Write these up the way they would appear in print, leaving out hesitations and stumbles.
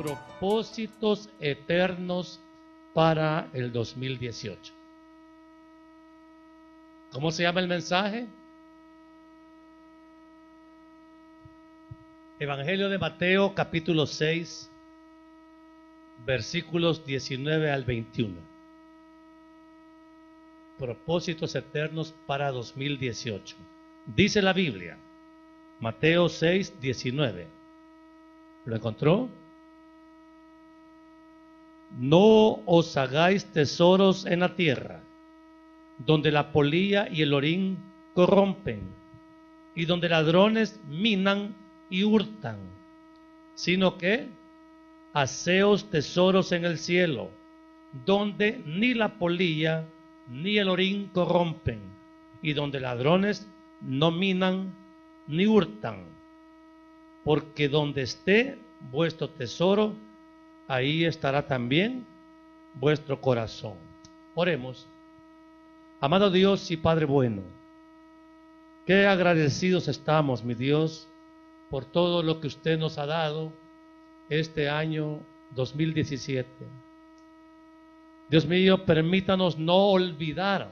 propósitos eternos para el 2018. ¿Cómo se llama el mensaje? Evangelio de Mateo, capítulo 6, versículos 19 al 21. Propósitos eternos para 2018. Dice la Biblia, Mateo 6, 19. ¿Lo encontró? No os hagáis tesoros en la tierra, donde la polilla y el orín corrompen, y donde ladrones minan y hurtan, sino que haceos tesoros en el cielo, donde ni la polilla ni el orín corrompen, y donde ladrones no minan ni hurtan, porque donde esté vuestro tesoro, ahí estará también vuestro corazón. Oremos. Amado Dios y Padre bueno, qué agradecidos estamos, mi Dios, por todo lo que usted nos ha dado este año 2017. Dios mío, permítanos no olvidar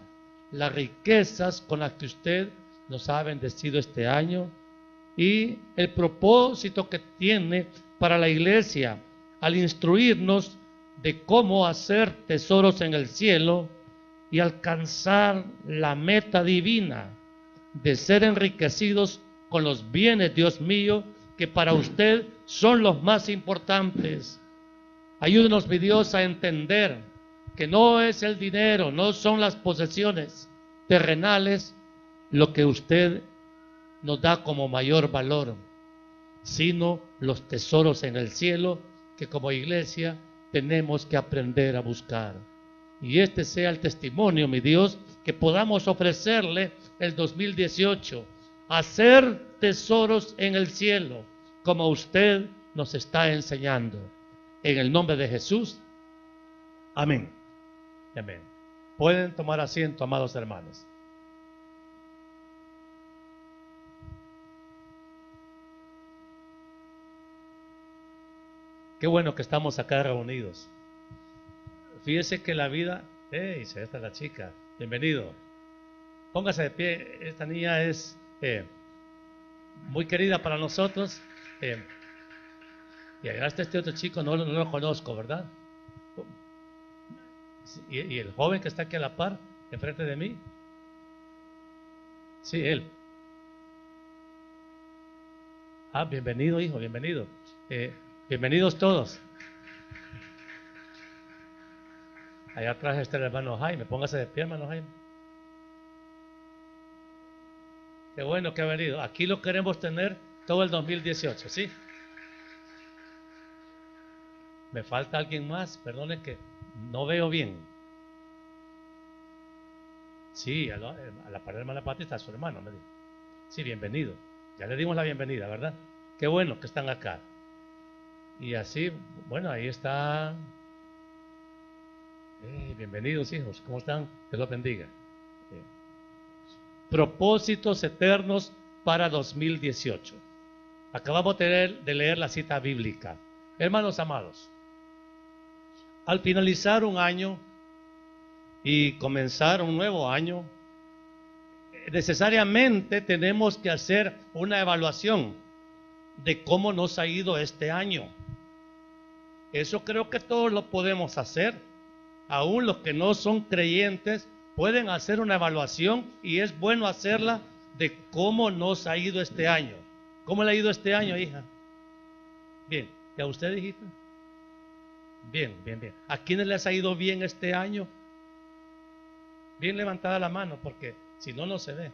las riquezas con las que usted nos ha bendecido este año y el propósito que tiene para la iglesia al instruirnos de cómo hacer tesoros en el cielo y alcanzar la meta divina de ser enriquecidos con los bienes, Dios mío, que para usted son los más importantes. Ayúdenos, mi Dios, a entender que no es el dinero, no son las posesiones terrenales lo que usted nos da como mayor valor, sino los tesoros en el cielo que como iglesia tenemos que aprender a buscar. Y este sea el testimonio, mi Dios, que podamos ofrecerle el 2018, hacer tesoros en el cielo, como usted nos está enseñando. En el nombre de Jesús, amén. Amén. Pueden tomar asiento, amados hermanos. Qué bueno que estamos acá reunidos. Fíjese que la vida... ¡Ey! Esta es la chica. Bienvenido. Póngase de pie. Esta niña es muy querida para nosotros. Y allá está este otro chico, no lo conozco, ¿verdad? Y el joven que está aquí a la par, enfrente de mí. Sí, él. Bienvenido, hijo, bienvenido. Bienvenidos todos. Allá atrás está el hermano Jaime. Póngase de pie, hermano Jaime. Qué bueno que ha venido. Aquí lo queremos tener todo el 2018, ¿sí? Me falta alguien más. Perdone que no veo bien. Sí, a la par de hermana Pati está su hermano, me dijo. Sí, bienvenido. Ya le dimos la bienvenida, ¿verdad? Qué bueno que están acá. Y así, bueno, ahí está. Bienvenidos, hijos. ¿Cómo están? Dios los bendiga. Propósitos eternos para 2018. Acabamos de leer la cita bíblica. Hermanos amados, al finalizar un año y comenzar un nuevo año, necesariamente tenemos que hacer una evaluación de cómo nos ha ido este año. Eso creo que todos lo podemos hacer. Aún los que no son creyentes pueden hacer una evaluación y es bueno hacerla de cómo nos ha ido este año. ¿Cómo le ha ido este año, hija? Bien. ¿Y a usted, hijita? Bien, bien, bien. ¿A quiénes les ha ido bien este año? Bien levantada la mano, porque si no, no se ve.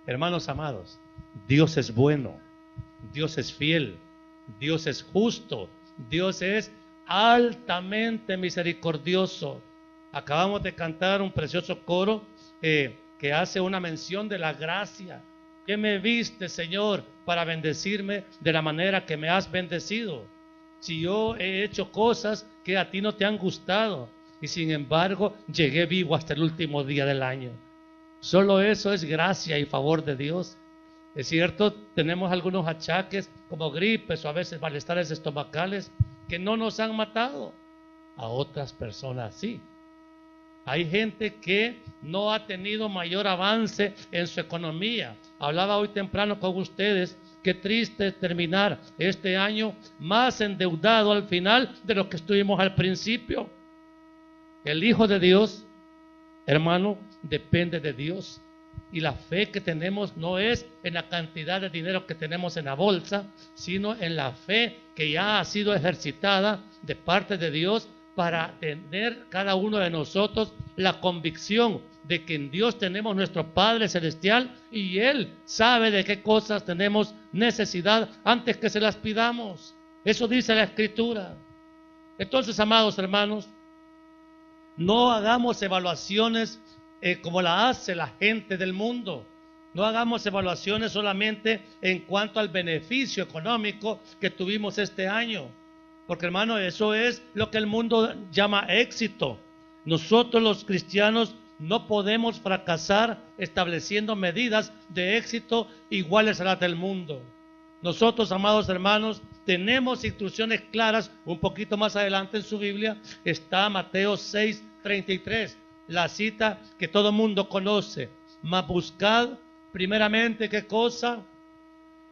Hermanos amados, Dios es bueno, Dios es fiel, Dios es justo, Dios es altamente misericordioso. Acabamos de cantar un precioso coro que hace una mención de la gracia. ¿Qué me viste, Señor, para bendecirme de la manera que me has bendecido? Si yo he hecho cosas que a ti no te han gustado y sin embargo llegué vivo hasta el último día del año. Solo eso es gracia y favor de Dios. Es cierto, tenemos algunos achaques como gripes o a veces malestares estomacales que no nos han matado. A otras personas sí. Hay gente que no ha tenido mayor avance en su economía. Hablaba hoy temprano con ustedes, qué triste terminar este año más endeudado al final de lo que estuvimos al principio. El Hijo de Dios, hermano, depende de Dios. Y la fe que tenemos no es en la cantidad de dinero que tenemos en la bolsa, sino en la fe que ya ha sido ejercitada de parte de Dios para tener cada uno de nosotros la convicción de que en Dios tenemos nuestro Padre Celestial y Él sabe de qué cosas tenemos necesidad antes que se las pidamos. Eso dice la Escritura. Entonces, amados hermanos, no hagamos evaluaciones como la hace la gente del mundo. No hagamos evaluaciones solamente en cuanto al beneficio económico que tuvimos este año. Porque, hermano, eso es lo que el mundo llama éxito. Nosotros los cristianos no podemos fracasar estableciendo medidas de éxito iguales a las del mundo. Nosotros, amados hermanos, tenemos instrucciones claras. Un poquito más adelante en su Biblia está Mateo 6:33, la cita que todo mundo conoce. Mas buscad primeramente, ¿qué cosa?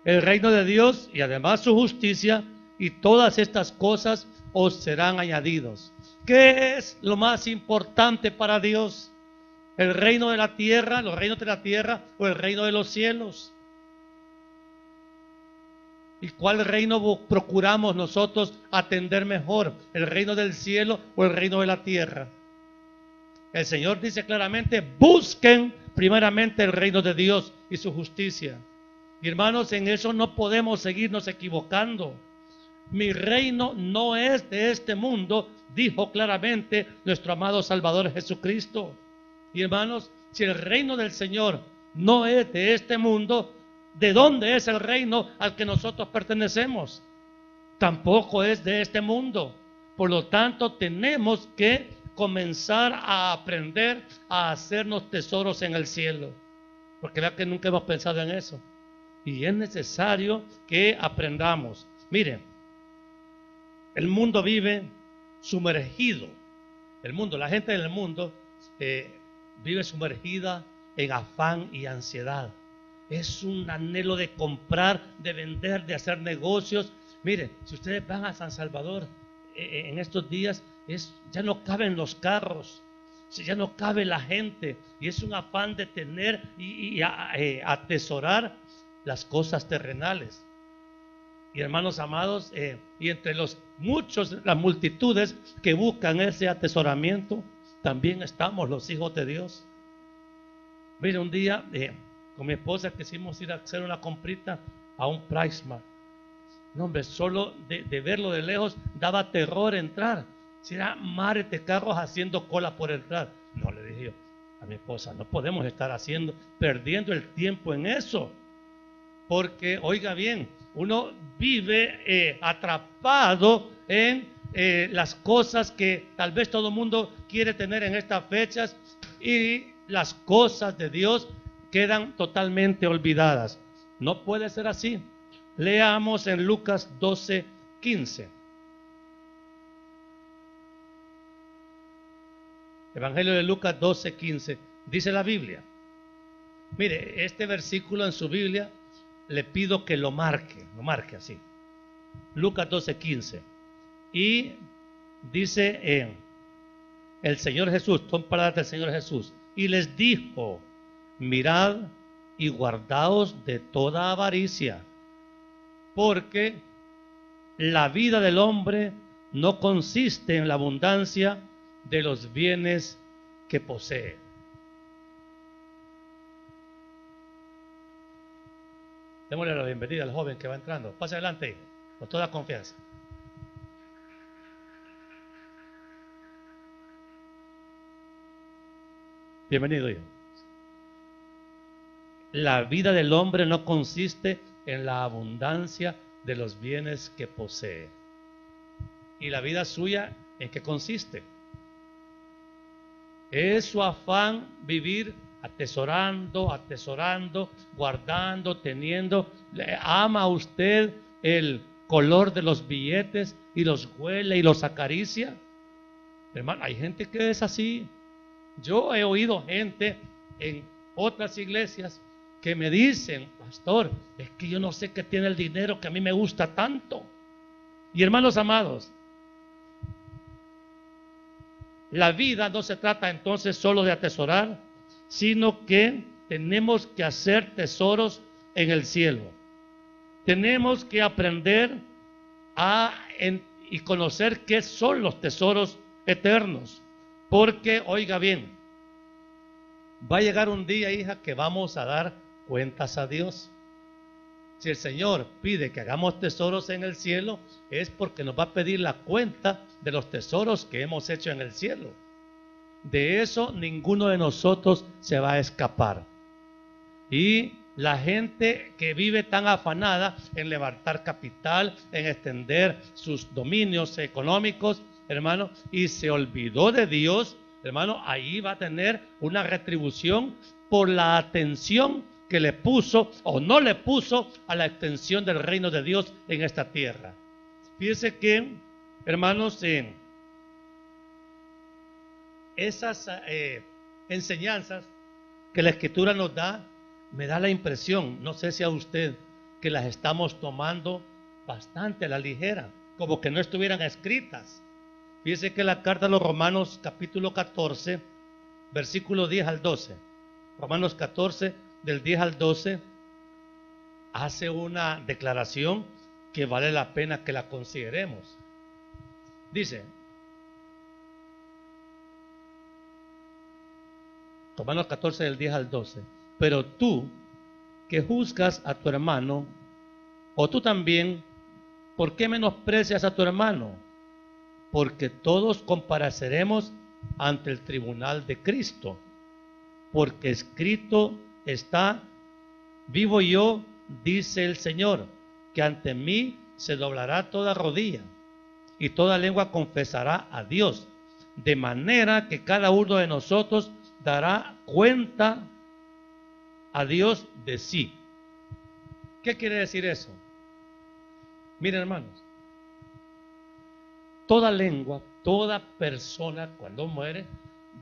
El reino de Dios y además su justicia, y todas estas cosas os serán añadidos. ¿Qué es lo más importante para Dios? ¿El reino de la tierra, los reinos de la tierra o el reino de los cielos? ¿Y cuál reino procuramos nosotros atender mejor? ¿El reino del cielo o el reino de la tierra? El Señor dice claramente, busquen primeramente el reino de Dios y su justicia. Y hermanos, en eso no podemos seguirnos equivocando. Mi reino no es de este mundo, dijo claramente nuestro amado Salvador Jesucristo. Y hermanos, si el reino del Señor no es de este mundo, ¿de dónde es el reino al que nosotros pertenecemos? Tampoco es de este mundo. Por lo tanto, tenemos que comenzar a aprender a hacernos tesoros en el cielo. Porque vea que nunca hemos pensado en eso. Y es necesario que aprendamos. Miren, el mundo vive sumergido. El mundo, la gente del mundo vive sumergida en afán y ansiedad. Es un anhelo de comprar, de vender, de hacer negocios. Miren, si ustedes van a San Salvador en estos días, ya no caben los carros, ya no cabe la gente. Y es un afán de tener y atesorar las cosas terrenales. Y hermanos amados, y entre las multitudes que buscan ese atesoramiento, también estamos los hijos de Dios. Mire, un día con mi esposa quisimos ir a hacer una comprita a un PriceMart. No, hombre, solo de verlo de lejos daba terror entrar. Si era mares de carros haciendo cola por entrar. No, le dije yo a mi esposa, no podemos estar perdiendo el tiempo en eso. Porque, oiga bien, uno vive atrapado en las cosas que tal vez todo el mundo quiere tener en estas fechas y las cosas de Dios quedan totalmente olvidadas. No puede ser así. Leamos en Lucas 12:15. Evangelio de Lucas 12:15. Dice la Biblia. Mire, este versículo en su Biblia le pido que lo marque así. Lucas 12:15. Y dice el Señor Jesús, son palabras del Señor Jesús, y les dijo, mirad y guardaos de toda avaricia, porque la vida del hombre no consiste en la abundancia de los bienes que posee. Démosle la bienvenida al joven que va entrando. Pase adelante, con toda confianza. Bienvenido, hijo. La vida del hombre no consiste en la abundancia de los bienes que posee. ¿Y la vida suya en qué consiste? ¿Es su afán vivir atesorando, atesorando, guardando, teniendo. ¿Ama usted el color de los billetes y los huele y los acaricia? Hermano, hay gente que es así. Yo he oído gente en otras iglesias que me dicen: pastor, es que yo no sé qué tiene el dinero que a mí me gusta tanto. Y hermanos amados, la vida no se trata entonces solo de atesorar, sino que tenemos que hacer tesoros en el cielo. Tenemos que aprender y conocer qué son los tesoros eternos. Porque, oiga bien, va a llegar un día, hija, que vamos a dar cuentas a Dios. Si el Señor pide que hagamos tesoros en el cielo, es porque nos va a pedir la cuenta de los tesoros que hemos hecho en el cielo. De eso ninguno de nosotros se va a escapar. Y la gente que vive tan afanada en levantar capital, en extender sus dominios económicos, hermano, y se olvidó de Dios, hermano, ahí va a tener una retribución por la atención que le puso o no le puso a la extensión del reino de Dios en esta tierra. Fíjense que, hermanos, esas enseñanzas que la Escritura nos da, me da la impresión, no sé si a usted, que las estamos tomando bastante a la ligera, como que no estuvieran escritas. Fíjense que la carta a los Romanos, capítulo 14, versículo 10 al 12. Romanos 14, del 10 al 12, hace una declaración que vale la pena que la consideremos. Dice, Romanos 14, del 10 al 12, pero tú que juzgas a tu hermano, o tú también, ¿por qué menosprecias a tu hermano? Porque todos compareceremos ante el tribunal de Cristo, porque escrito está: vivo yo, dice el Señor, que ante mí se doblará toda rodilla y toda lengua confesará a Dios, de manera que cada uno de nosotros dará cuenta a Dios de sí. ¿Qué quiere decir eso? Miren, hermanos, toda lengua, toda persona cuando muere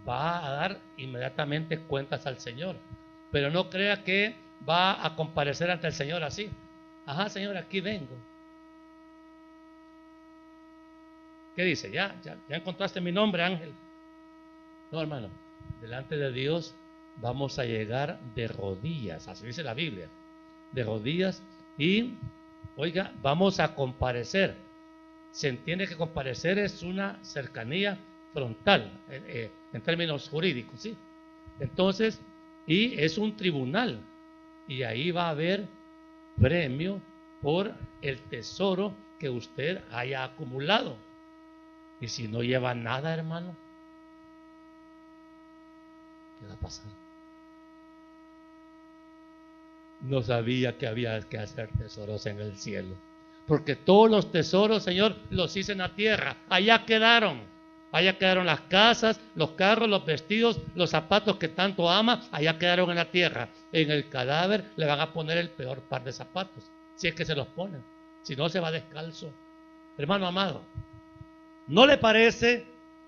va a dar inmediatamente cuentas al Señor, pero no crea que va a comparecer ante el Señor así. Ajá, Señor, aquí vengo. ¿Qué dice? Ya encontraste mi nombre, ángel. No, hermano, delante de Dios vamos a llegar de rodillas, así dice la Biblia, de rodillas, y, oiga, vamos a comparecer. Se entiende que comparecer es una cercanía frontal, en términos jurídicos, ¿sí? Entonces, y es un tribunal, y ahí va a haber premio por el tesoro que usted haya acumulado. Y si no lleva nada, hermano, ¿qué va a pasar? No sabía que había que hacer tesoros en el cielo, porque todos los tesoros, Señor, los hice en la tierra. Allá quedaron las casas, los carros, los vestidos, los zapatos que tanto ama, allá quedaron en la tierra. En el cadáver le van a poner el peor par de zapatos, si es que se los ponen, si no se va descalzo. Hermano amado, ¿no le parece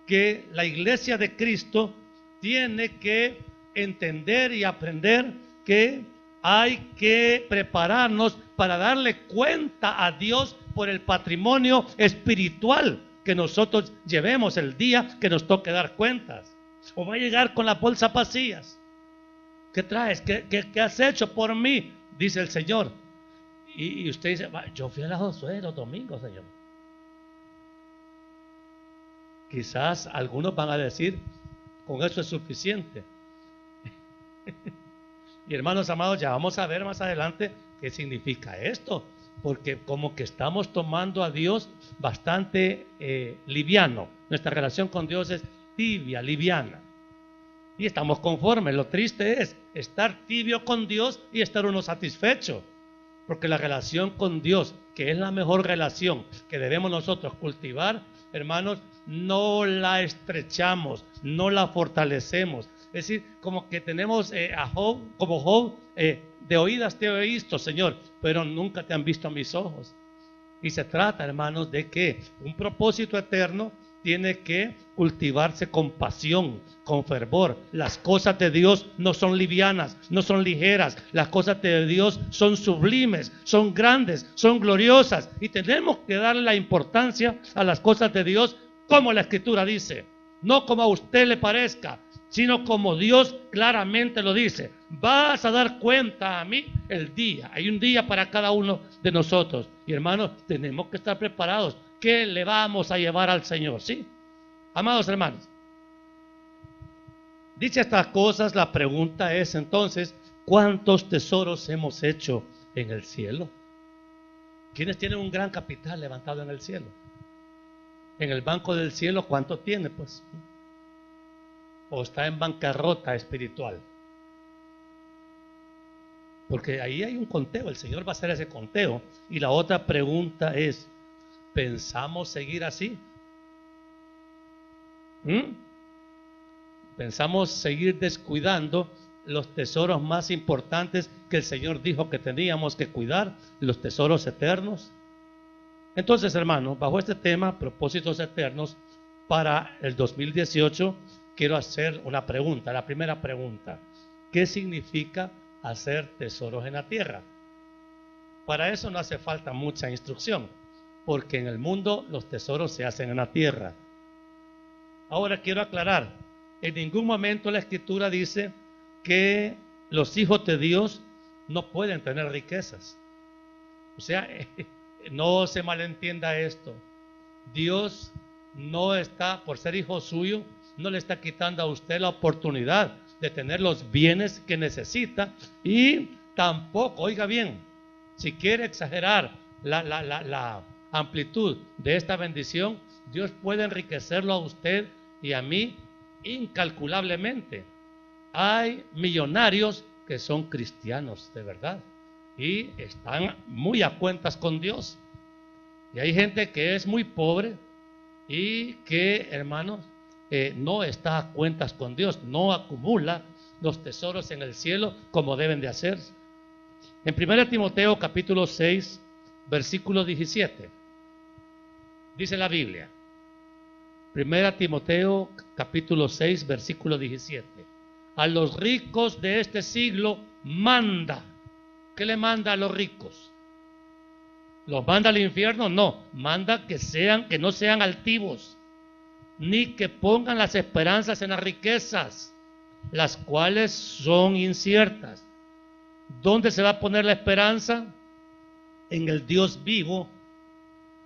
que la iglesia de Cristo tiene que entender y aprender que hay que prepararnos para darle cuenta a Dios por el patrimonio espiritual que nosotros llevemos el día que nos toque dar cuentas? ¿O va a llegar con las bolsas vacías? ¿Qué traes? ¿Qué has hecho por mí? Dice el Señor. Y usted dice: yo fui a la Josué los domingos, Señor. Quizás algunos van a decir: con eso es suficiente. Y hermanos amados, ya vamos a ver más adelante qué significa esto, porque como que estamos tomando a Dios bastante liviano. Nuestra relación con Dios es tibia, liviana, y estamos conformes. Lo triste es estar tibio con Dios y estar uno satisfecho, porque la relación con Dios, que es la mejor relación que debemos nosotros cultivar, hermanos, no la estrechamos, no la fortalecemos. Es decir, como que tenemos a Job, como Job, de oídas te he visto, Señor, pero nunca te han visto a mis ojos. Y se trata, hermanos, de que un propósito eterno tiene que cultivarse con pasión, con fervor. Las cosas de Dios no son livianas, no son ligeras. Las cosas de Dios son sublimes, son grandes, son gloriosas. Y tenemos que darle la importancia a las cosas de Dios como la Escritura dice. No como a usted le parezca, sino como Dios claramente lo dice. Vas a dar cuenta a mí el día. Hay un día para cada uno de nosotros. Y hermanos, tenemos que estar preparados. ¿Qué le vamos a llevar al Señor? ¿Sí? Amados hermanos, dichas estas cosas, la pregunta es entonces, ¿cuántos tesoros hemos hecho en el cielo? ¿Quiénes tienen un gran capital levantado en el cielo? En el banco del cielo, ¿cuánto tiene? Pues, o está en bancarrota espiritual. Porque ahí hay un conteo, el Señor va a hacer ese conteo. Y la otra pregunta es, ¿pensamos seguir así? ¿Pensamos seguir descuidando los tesoros más importantes que el Señor dijo que teníamos que cuidar, los tesoros eternos? Entonces, hermanos, bajo este tema, propósitos eternos, para el 2018, quiero hacer una pregunta. La primera pregunta, ¿qué significa hacer tesoros en la tierra? Para eso no hace falta mucha instrucción, porque en el mundo los tesoros se hacen en la tierra. Ahora quiero aclarar, en ningún momento la Escritura dice que los hijos de Dios no pueden tener riquezas. O sea, no se malentienda esto. Dios no está, por ser hijo suyo, no le está quitando a usted la oportunidad de tener los bienes que necesita, y tampoco, oiga bien, si quiere exagerar la amplitud de esta bendición, Dios puede enriquecerlo a usted y a mí incalculablemente. Hay millonarios que son cristianos de verdad y están muy a cuentas con Dios. Y hay gente que es muy pobre y que, hermanos, no está a cuentas con Dios, no acumula los tesoros en el cielo como deben de hacer. En 1 Timoteo capítulo 6, versículo 17, dice la Biblia, 1 Timoteo capítulo 6, versículo 17, a los ricos de este siglo manda. ¿Qué le manda a los ricos? ¿Los manda al infierno? No, manda que no sean altivos, ni que pongan las esperanzas en las riquezas, las cuales son inciertas. ¿Dónde se va a poner la esperanza? En el Dios vivo,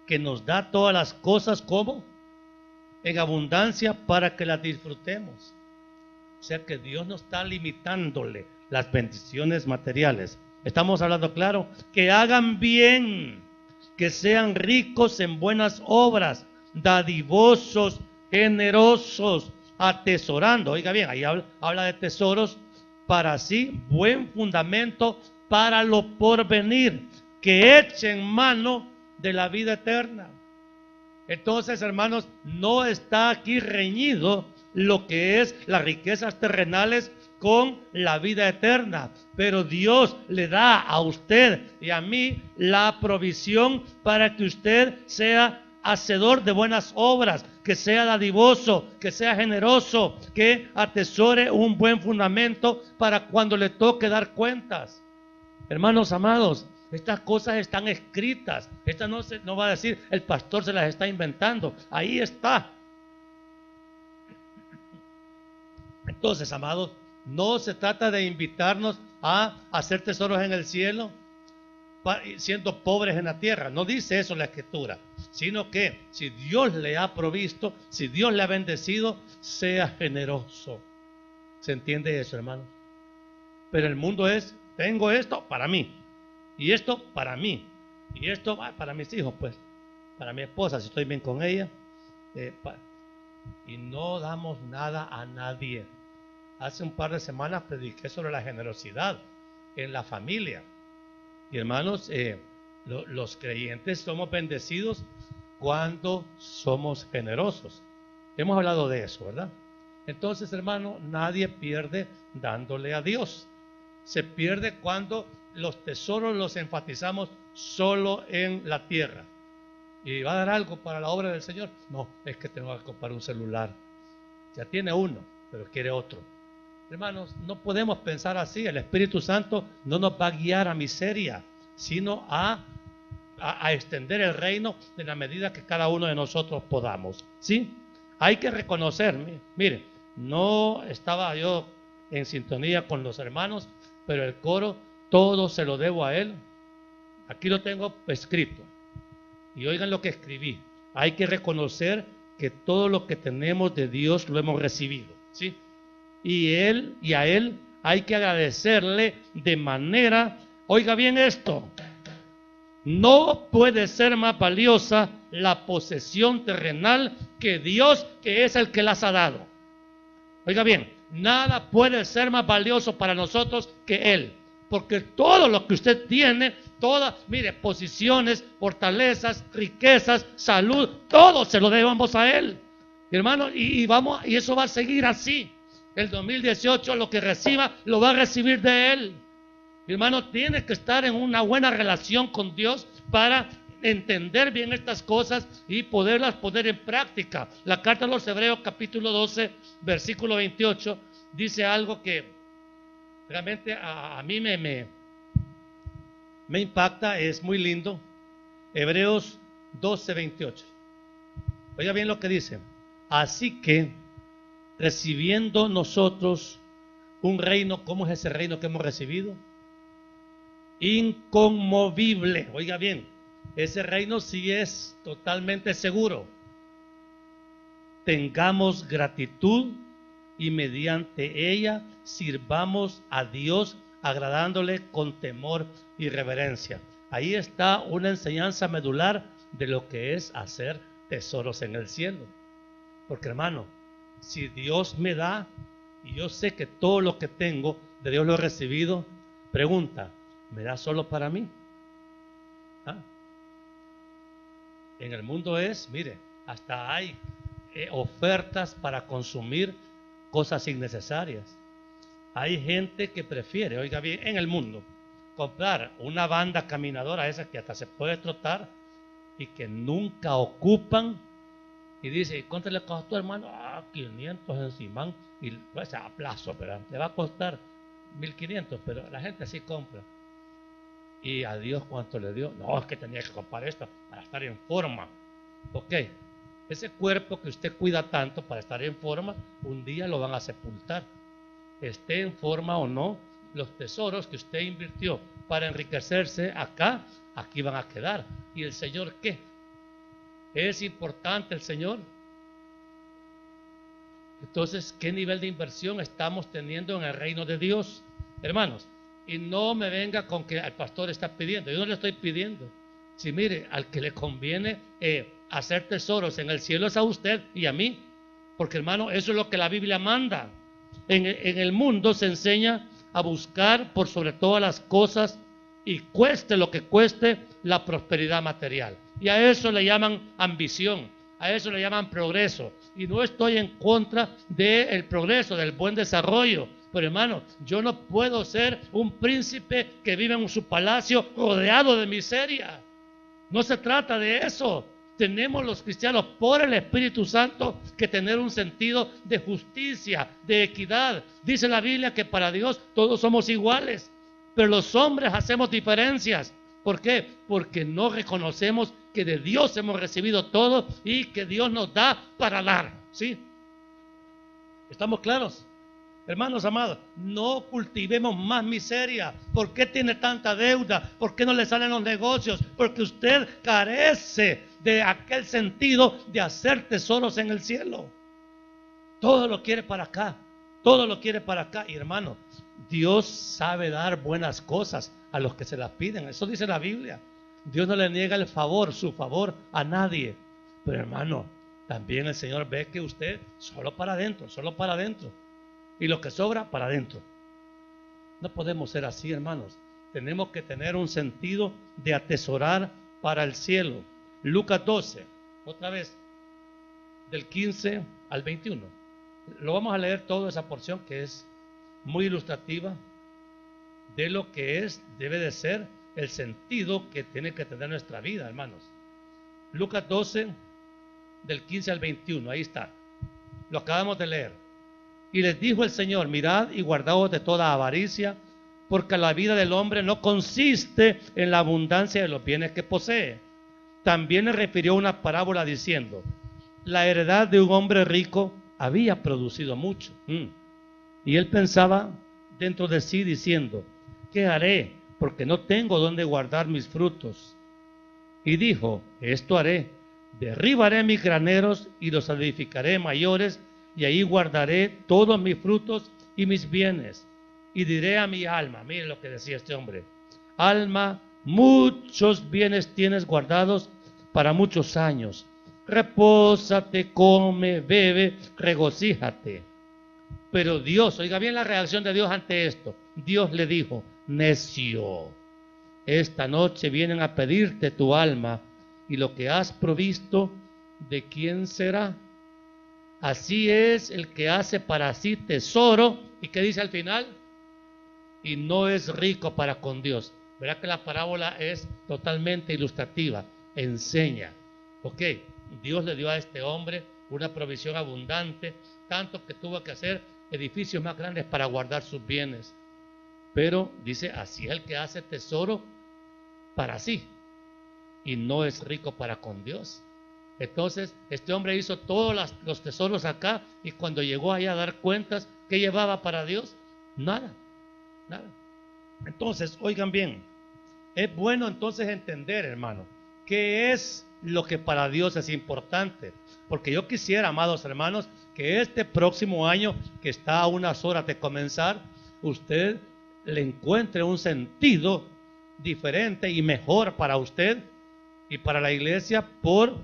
que nos da todas las cosas, ¿cómo? En abundancia, para que las disfrutemos. O sea que Dios no está limitándole las bendiciones materiales. Estamos hablando claro, que hagan bien, que sean ricos en buenas obras, dadivosos, generosos, atesorando. Oiga bien, ahí habla de tesoros, para sí buen fundamento para lo porvenir, que echen mano de la vida eterna. Entonces, hermanos, no está aquí reñido lo que es las riquezas terrenales con la vida eterna, pero Dios le da a usted y a mí la provisión para que usted sea hacedor de buenas obras, que sea dadivoso, que sea generoso, que atesore un buen fundamento para cuando le toque dar cuentas. Hermanos amados, estas cosas están escritas. Esta no va a decir el pastor se las está inventando. Ahí está. Entonces, amados, no se trata de invitarnos a hacer tesoros en el cielo siendo pobres en la tierra. No dice eso la Escritura, sino que si Dios le ha provisto, si Dios le ha bendecido, sea generoso. ¿Se entiende eso, hermanos? Pero el mundo es, tengo esto para mí, y esto para mí, y esto para mis hijos, pues, para mi esposa, si estoy bien con ella, y no damos nada a nadie. Hace un par de semanas prediqué sobre la generosidad en la familia. Y hermanos, los creyentes somos bendecidos cuando somos generosos. Hemos hablado de eso, ¿verdad? Entonces, hermano, nadie pierde dándole a Dios. Se pierde cuando los tesoros los enfatizamos solo en la tierra. ¿Y va a dar algo para la obra del Señor? No, es que tengo que comprar un celular. Ya tiene uno, pero quiere otro. Hermanos, no podemos pensar así. El Espíritu Santo no nos va a guiar a miseria, sino a extender el reino de la medida que cada uno de nosotros podamos. ¿Sí? Hay que reconocer, mire, no estaba yo en sintonía con los hermanos, pero el coro, todo se lo debo a él. Aquí lo tengo escrito. Y oigan lo que escribí. Hay que reconocer que todo lo que tenemos de Dios lo hemos recibido, ¿sí? Y a él hay que agradecerle de manera, oiga bien esto, no puede ser más valiosa la posesión terrenal que Dios, que es el que las ha dado. Oiga bien, nada puede ser más valioso para nosotros que Él. Porque todo lo que usted tiene, todas, mire, posiciones, fortalezas, riquezas, salud, todo se lo debemos a Él. Hermano, y eso va a seguir así. El 2018 lo que reciba, lo va a recibir de Él. Hermano, tiene que estar en una buena relación con Dios para entender bien estas cosas y poderlas poner en práctica. La carta a los Hebreos capítulo 12, versículo 28, dice algo que realmente a mí me impacta, es muy lindo. Hebreos 12, 28. Oiga bien lo que dice. Así que, recibiendo nosotros un reino, ¿cómo es ese reino que hemos recibido? Inconmovible. Oiga bien, ese reino sí es totalmente seguro. Tengamos gratitud y mediante ella sirvamos a Dios agradándole con temor y reverencia. Ahí está una enseñanza medular de lo que es hacer tesoros en el cielo. Porque hermano, si Dios me da y yo sé que todo lo que tengo de Dios lo he recibido, pregunta, ¿me da solo para mí? ¿Ah? En el mundo mire, hasta hay ofertas para consumir cosas innecesarias. Hay gente que prefiere, oiga bien, en el mundo, comprar una banda caminadora esa que hasta se puede trotar y que nunca ocupan. Y dice, ¿cuánto le costó, hermano? 500 en Simán. Y pues a plazo, pero le va a costar 1500, pero la gente sí compra. ¿Y a Dios cuánto le dio? No, es que tenía que comprar esto para estar en forma. Ok, ese cuerpo que usted cuida tanto para estar en forma, un día lo van a sepultar. Esté en forma o no, los tesoros que usted invirtió para enriquecerse acá, aquí van a quedar. ¿Y el Señor qué? ¿Es importante el Señor? Entonces, ¿qué nivel de inversión estamos teniendo en el reino de Dios? Hermanos, y no me venga con que el pastor está pidiendo. Yo no le estoy pidiendo. Si mire, al que le conviene hacer tesoros en el cielo es a usted y a mí. Porque hermano, eso es lo que la Biblia manda. En el mundo se enseña a buscar por sobre todas las cosas y cueste lo que cueste la prosperidad material. Y a eso le llaman ambición, a eso le llaman progreso. Y no estoy en contra del progreso, del buen desarrollo. Pero hermano, yo no puedo ser un príncipe que vive en su palacio rodeado de miseria. No se trata de eso. Tenemos los cristianos por el Espíritu Santo que tener un sentido de justicia, de equidad. Dice la Biblia que para Dios todos somos iguales, pero los hombres hacemos diferencias. ¿Por qué? Porque no reconocemos que de Dios hemos recibido todo y que Dios nos da para dar. ¿Sí? ¿Estamos claros? Hermanos amados, no cultivemos más miseria. ¿Por qué tiene tanta deuda? ¿Por qué no le salen los negocios? Porque usted carece de aquel sentido de hacer tesoros en el cielo. Todo lo quiere para acá. Todo lo quiere para acá. Y hermano, Dios sabe dar buenas cosas a los que se las piden. Eso dice la Biblia. Dios no le niega el favor, su favor a nadie. Pero hermano, también el Señor ve que usted solo para adentro, solo para adentro. Y lo que sobra para adentro. No podemos ser así, hermanos. Tenemos que tener un sentido de atesorar para el cielo. Lucas 12, otra vez, del 15 al 21. Lo vamos a leer toda esa porción que es muy ilustrativa de lo que debe de ser el sentido que tiene que tener nuestra vida, hermanos. Lucas 12, del 15 al 21, ahí está. Lo acabamos de leer. Y les dijo el Señor: mirad y guardaos de toda avaricia, porque la vida del hombre no consiste en la abundancia de los bienes que posee. También le refirió una parábola diciendo: la heredad de un hombre rico había producido mucho. Y él pensaba dentro de sí diciendo: ¿qué haré? Porque no tengo donde guardar mis frutos. Y dijo: esto haré: derribaré mis graneros y los edificaré mayores, y ahí guardaré todos mis frutos y mis bienes. Y diré a mi alma, miren lo que decía este hombre: alma, muchos bienes tienes guardados para muchos años. Repósate, come, bebe, regocíjate. Pero Dios, oiga bien la reacción de Dios ante esto. Dios le dijo: necio, esta noche vienen a pedirte tu alma, y lo que has provisto, ¿de quién será? Así es el que hace para sí tesoro, ¿y qué dice al final? Y no es rico para con Dios. Verá que la parábola es totalmente ilustrativa, enseña. Ok, Dios le dio a este hombre una provisión abundante, tanto que tuvo que hacer edificios más grandes para guardar sus bienes. Pero dice: así es el que hace tesoro para sí y no es rico para con Dios. Entonces este hombre hizo todos los tesoros acá, y cuando llegó allá a dar cuentas, ¿qué llevaba para Dios? Nada, nada. Entonces, oigan bien, es bueno entonces entender, hermano, qué es lo que para Dios es importante. Porque yo quisiera, amados hermanos, que este próximo año, que está a unas horas de comenzar, usted le encuentre un sentido diferente y mejor para usted y para la iglesia por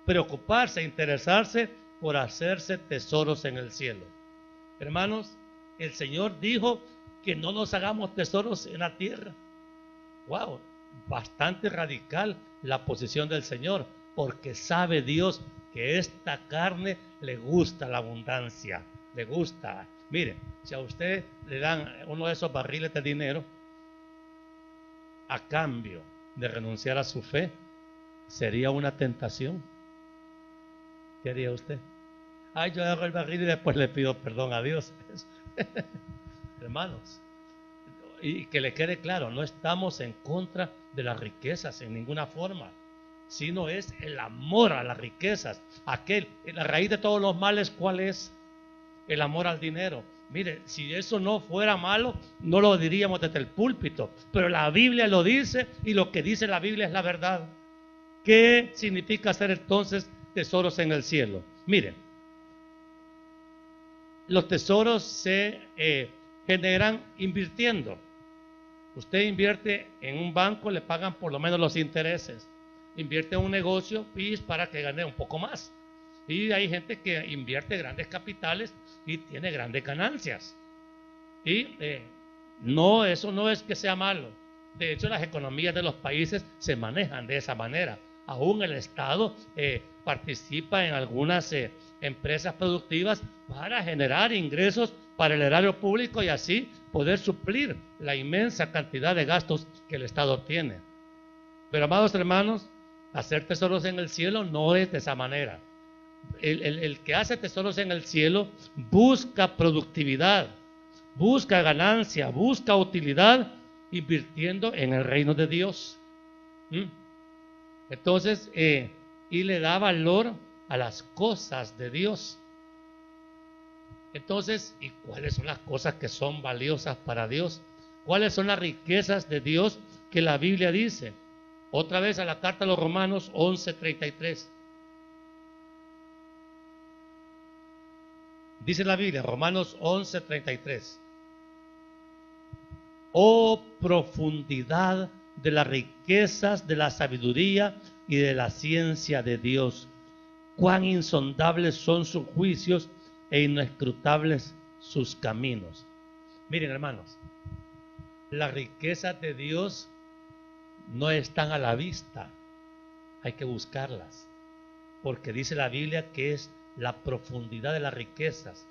preocuparse, interesarse por hacerse tesoros en el cielo. Hermanos, el Señor dijo que no nos hagamos tesoros en la tierra. Wow, bastante radical la posición del Señor, porque sabe Dios que esta carne le gusta la abundancia, le gusta. Mire, si a usted le dan uno de esos barriles de dinero a cambio de renunciar a su fe, ¿sería una tentación? ¿Qué haría usted? Ay, yo agarro el barril y después le pido perdón a Dios. Hermanos, y que le quede claro, no estamos en contra de las riquezas en ninguna forma, sino es el amor a las riquezas. La raíz de todos los males, ¿cuál es? El amor al dinero. Mire, si eso no fuera malo, no lo diríamos desde el púlpito, pero la Biblia lo dice, y lo que dice la Biblia es la verdad. ¿Qué significa hacer entonces tesoros en el cielo? Miren, los tesoros se generan invirtiendo. Usted invierte en un banco, le pagan por lo menos los intereses. Invierte en un negocio para que gane un poco más. Y hay gente que invierte grandes capitales y tiene grandes ganancias. Y no, eso no es que sea malo. De hecho, las economías de los países se manejan de esa manera. Aún el Estado participa en algunas empresas productivas para generar ingresos para el erario público y así poder suplir la inmensa cantidad de gastos que el Estado tiene. Pero, amados hermanos, hacer tesoros en el cielo no es de esa manera. El que hace tesoros en el cielo busca productividad, busca ganancia, busca utilidad, invirtiendo en el reino de Dios. Entonces, y le da valor a las cosas de Dios. Entonces, ¿y cuáles son las cosas que son valiosas para Dios? ¿Cuáles son las riquezas de Dios que la Biblia dice? Otra vez a la carta a los Romanos 11:33. Dice la Biblia, Romanos 11:33. Oh profundidad de las riquezas de la sabiduría y de la ciencia de Dios. Cuán insondables son sus juicios e inescrutables sus caminos. Miren, hermanos, las riquezas de Dios no están a la vista, hay que buscarlas, porque dice la Biblia que es la profundidad de las riquezas.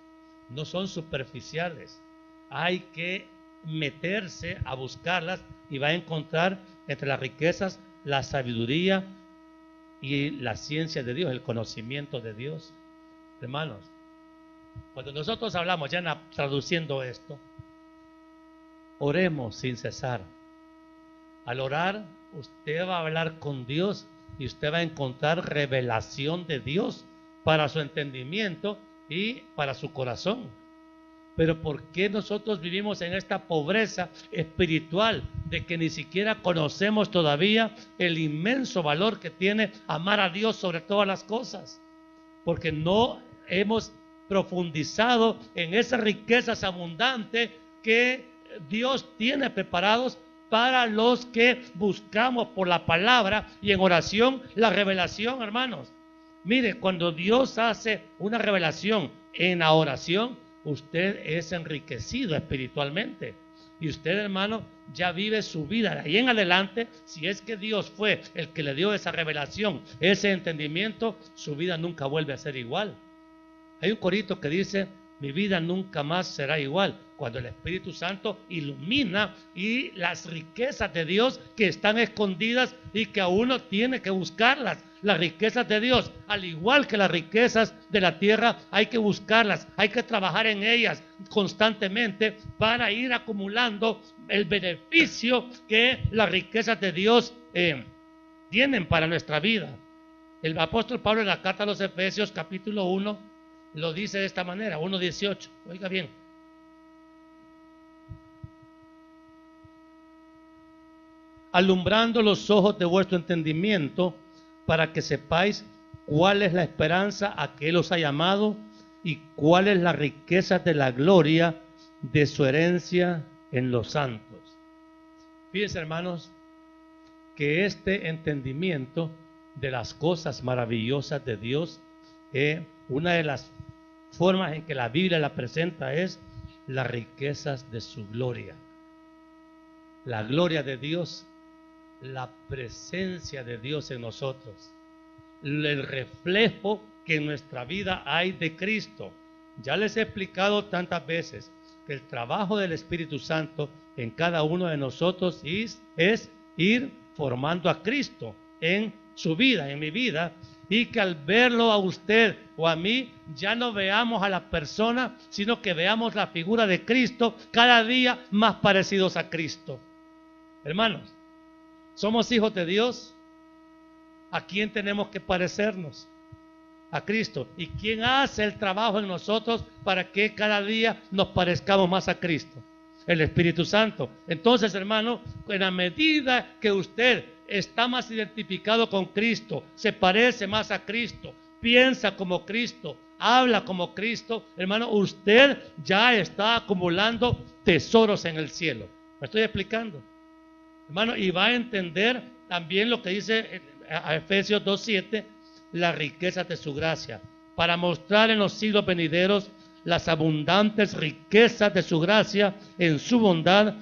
No son superficiales. Hay que meterse a buscarlas y va a encontrar entre las riquezas la sabiduría y la ciencia de Dios, el conocimiento de Dios. Hermanos, cuando nosotros hablamos, ya traduciendo esto, oremos sin cesar. Al orar, usted va a hablar con Dios y usted va a encontrar revelación de Dios para su entendimiento y para su corazón. Pero ¿por qué nosotros vivimos en esta pobreza espiritual de que ni siquiera conocemos todavía el inmenso valor que tiene amar a Dios sobre todas las cosas? Porque no hemos profundizado en esas riquezas abundantes que Dios tiene preparados para los que buscamos por la palabra y en oración la revelación, hermanos. Mire, cuando Dios hace una revelación en la oración, usted es enriquecido espiritualmente. Y usted, hermano, ya vive su vida de ahí en adelante. Si es que Dios fue el que le dio esa revelación, ese entendimiento, su vida nunca vuelve a ser igual. Hay un corito que dice: mi vida nunca más será igual, cuando el Espíritu Santo ilumina y las riquezas de Dios que están escondidas y que a uno tiene que buscarlas. Las riquezas de Dios, al igual que las riquezas de la tierra, hay que buscarlas, hay que trabajar en ellas constantemente para ir acumulando el beneficio que las riquezas de Dios tienen para nuestra vida. El apóstol Pablo en la carta a los Efesios capítulo 1 lo dice de esta manera, 1:18, oiga bien. Alumbrando los ojos de vuestro entendimiento, para que sepáis cuál es la esperanza a que Él os ha llamado y cuál es la riqueza de la gloria de su herencia en los santos. Fíjense, hermanos, que este entendimiento de las cosas maravillosas de Dios, una de las formas en que la Biblia la presenta es las riquezas de su gloria. La gloria de Dios, la presencia de Dios en nosotros, el reflejo que en nuestra vida hay de Cristo. Ya les he explicado tantas veces que el trabajo del Espíritu Santo en cada uno de nosotros es ir formando a Cristo en su vida, en mi vida, y que al verlo a usted o a mí ya no veamos a la persona, sino que veamos la figura de Cristo cada día más parecidos a Cristo. Hermanos, somos hijos de Dios. ¿A quién tenemos que parecernos? A Cristo. ¿Y quién hace el trabajo en nosotros para que cada día nos parezcamos más a Cristo? El Espíritu Santo. Entonces, hermano, en la medida que usted está más identificado con Cristo, se parece más a Cristo, piensa como Cristo, habla como Cristo, hermano, usted ya está acumulando tesoros en el cielo. ¿Me estoy explicando? Hermano, y va a entender también lo que dice a Efesios 2:7, las riquezas de su gracia, para mostrar en los siglos venideros las abundantes riquezas de su gracia en su bondad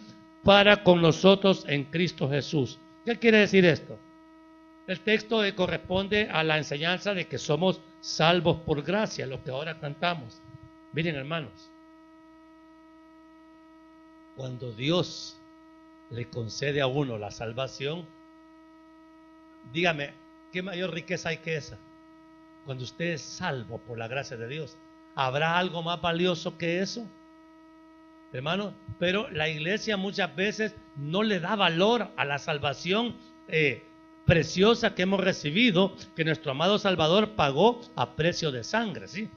para con nosotros en Cristo Jesús. ¿Qué quiere decir esto? El texto corresponde a la enseñanza de que somos salvos por gracia, lo que ahora cantamos. Miren, hermanos, cuando Dios le concede a uno la salvación, dígame, ¿qué mayor riqueza hay que esa? Cuando usted es salvo por la gracia de Dios, ¿habrá algo más valioso que eso? Hermano, pero la iglesia muchas veces no le da valor a la salvación preciosa que hemos recibido, que nuestro amado Salvador pagó a precio de sangre, ¿sí?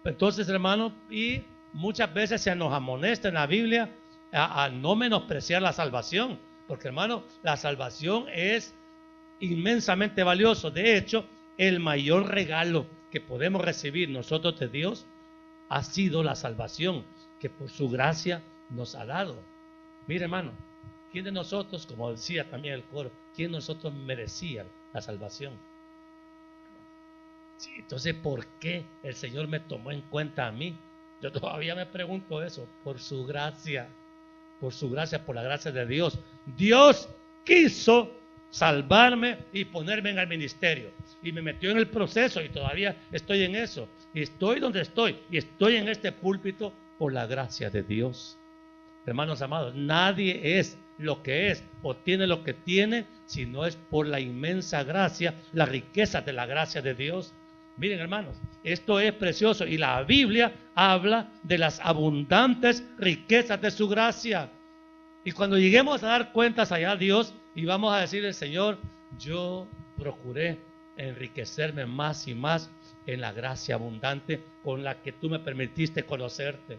Entonces, hermano, y muchas veces se nos amonesta en la Biblia a no menospreciar la salvación, porque, hermano, la salvación es inmensamente valioso. De hecho, el mayor regalo que podemos recibir nosotros de Dios ha sido la salvación que por su gracia nos ha dado. Mire, hermano, ¿quién de nosotros, como decía también el coro, quién de nosotros merecía la salvación? Sí, entonces, ¿por qué el Señor me tomó en cuenta a mí? Yo todavía me pregunto eso. Por su gracia, por la gracia de Dios. Dios quiso salvarme y ponerme en el ministerio. Y me metió en el proceso y todavía estoy en eso. Y estoy donde estoy. Y estoy en este púlpito por la gracia de Dios. Hermanos amados, nadie es lo que es o tiene lo que tiene si no es por la inmensa gracia, la riqueza de la gracia de Dios. Miren, hermanos, esto es precioso y la Biblia habla de las abundantes riquezas de su gracia. Y cuando lleguemos a dar cuentas allá a Dios y vamos a decirle, Señor, yo procuré enriquecerme más y más en la gracia abundante con la que tú me permitiste conocerte.